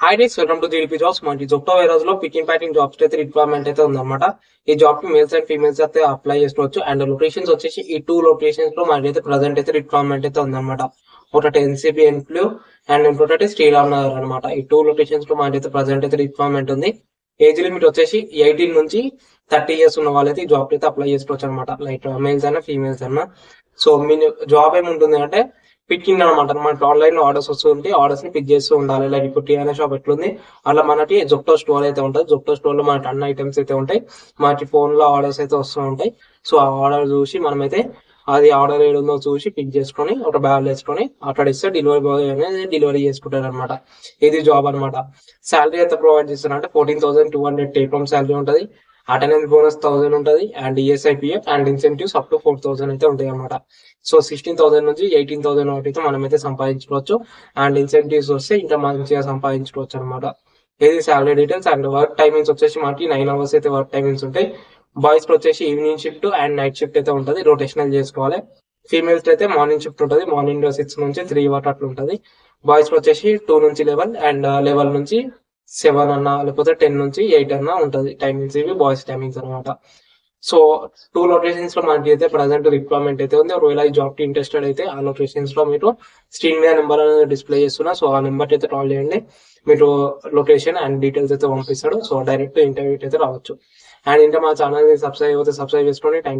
Hi days welcome to GDP jobs. మనకి జొప్టో వేరోజ్ లో picking packing jobs అయితే రిక్వైర్మెంట్ అయితే ఉందన్నమాట. ఈ జాబ్ కి మేల్స్ అండ్ ఫీమేల్స్ అయితే అప్లై చేసుకోవచ్చు. అండ్ లొకేషన్స్ వచ్చేసి ఈ టూ లొకేషన్స్ లో మనకైతే ప్రజెంట్ అయితే రిక్వైర్మెంట్ అయితే ఉందన్నమాట. ఒకటి ఎన్సీపీ ఎన్క్లూ అండ్ ఇంకోటి శ్రీరామ్ నగర్ అనమాట. ఈ టూ లొకేషన్స్ లో మనకైతే ప్రజెంట్ అయితే రిక్వైర్మెంట్ ఉంది. ఏజ్ లిమిట్ వచ్చేసి 18 నుంచి 30 ఇయర్స్ ఉన్న వాళ్ళైతే ఈ జాబ్ అయితే అప్లై చేసుకోవచ్చు అనమాట. లైక్ మేల్స్ అయినా ఫీమేల్స్ అయినా. సో మీ జాబ్ ఏముంటుంది అంటే పికింగ్ అనమాట. మనకి ఆన్లైన్ లో ఆర్డర్స్ వస్తుంటే ఆర్డర్స్ ని పిక్ చేస్తూ ఉండాలి. లైక్ ఇప్పుడు టీఆర్ఎస్ షాప్ ఎట్లుంది అలా మనకి జొప్టో స్టోర్ అయితే ఉంటుంది. జొప్టో స్టోర్ లో మనకి అన్ని ఐటమ్స్ అయితే ఉంటాయి. మనకి ఫోన్ లో ఆర్డర్స్ అయితే వస్తూ ఉంటాయి. సో ఆ ఆర్డర్ చూసి మనమైతే అది ఆర్డర్ ఏడుందో చూసి పిక్ చేసుకొని ఒక బ్యాగ్ వేసుకొని అక్కడ ఇస్తే డెలివరీ బాయ్ అనేది డెలివరీ చేసుకుంటారు అనమాట. ఇది జాబ్ అనమాట. శాలరీ అయితే ప్రొవైడ్ చేస్తారు అంటే 14,200 టేక్ హోమ్ శాలరీ ఉంటుంది. అటెండెన్స్ బోనస్ 1000 ఉంటుంది. And ESI PF and incentives up to 4,000 అయితే ఉంటాయి అనమాట. సో 16,000 నుంచి 18,000 వరకు అయితే మనమైతే సంపాదించుకోవచ్చు. అండ్ ఇన్సెంటివ్స్ వస్తే ఇంకా మంచిగా సంపాదించుకోవచ్చు అనమాట. ఇది salary details. And work timings వచ్చేసి మనకి 9 అవర్స్ అయితే వర్క్ టైమింగ్స్ ఉంటాయి. బాయ్స్ కి వచ్చేసి evening shift and night shift అయితే ఉంటుంది. రొటేషనల్ చేసుకోవాలి. ఫీమేల్స్ అయితే మార్నింగ్ షిఫ్ట్ ఉంటుంది. మార్నింగ్ 6 నుంచి 3 వరకు అట్లా ఉంటుంది. బాయ్స్ వచ్చేసి 2 నుంచి 11 అండ్ 11 నుంచి 7 అన్నా లేకపోతే 10 నుంచి 8 అన్నా ఉంటుంది టైమింగ్స్. ఇవి బాయ్స్ టైమింగ్స్ అనమాట. సో టూ లొకేషన్స్ లో మనకి అయితే ప్రజెంట్ రిక్వైర్మెంట్ అయితే ఉంది. ఒకవేళ ఈ జాబ్ కి ఇంట్రెస్టెడ్ అయితే ఆ లొకేషన్స్ లో మీరు స్క్రీన్ మీద నెంబర్ అనేది డిస్ప్లే చేస్తున్నా. సో ఆ నెంబర్ అయితే కాల్ చేయండి. మీరు లొకేషన్ అండ్ డీటెయిల్స్ అయితే పంపిస్తాడు. సో డైరెక్ట్ ఇంటర్వ్యూ అయితే రావచ్చు. అండ్ ఇంకా మా ఛానల్ ని సబ్స్క్రైబ్ అయితే సబ్స్క్రైబ్ చేసుకోండి. థ్యాంక్